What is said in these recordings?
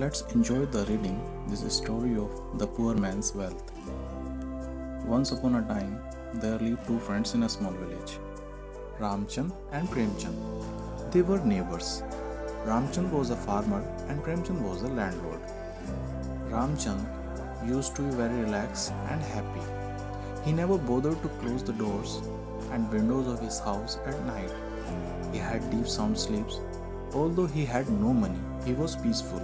Let's enjoy the reading this story of the poor man's wealth. Once upon a time, there lived two friends in a small village, Ramchand and Premchand. They were neighbors. Ramchand was a farmer and Premchand was a landlord. Ramchand used to be very relaxed and happy. He never bothered to close the doors and windows of his house at night. He had deep sound sleeps. Although he had no money, he was peaceful.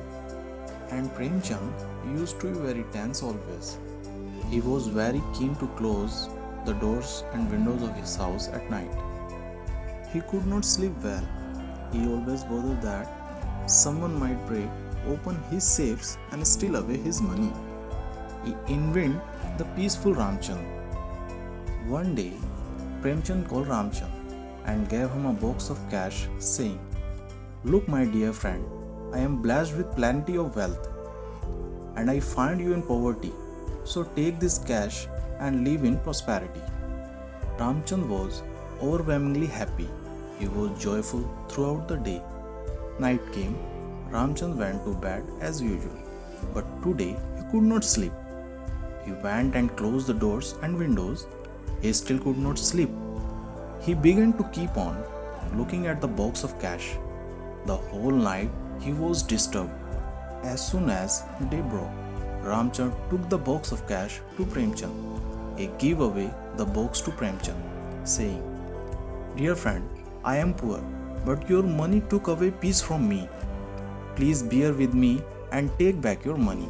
And Premchand used to be very tense always. He was very keen to close the doors and windows of his house at night. He could not sleep well. He always bothered that someone might break open his safes and steal away his money. He envied the peaceful Ramchand. One day, Premchand called Ramchand and gave him a box of cash, saying, "Look, my dear friend, I am blessed with plenty of wealth, and I find you in poverty. So take this cash and live in prosperity." Ramchand was overwhelmingly happy. He was joyful throughout the day. Night came. Ramchand went to bed as usual, but today he could not sleep. He went and closed the doors and windows. He still could not sleep. He began to keep on looking at the box of cash. The whole night he was disturbed. As soon as day broke, Ramchand took the box of cash to Premchand. He gave away the box to Premchand, saying, "Dear friend, I am poor, but your money took away peace from me. Please bear with me and take back your money."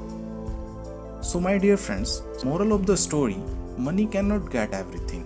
So my dear friends, moral of the story, money cannot get everything.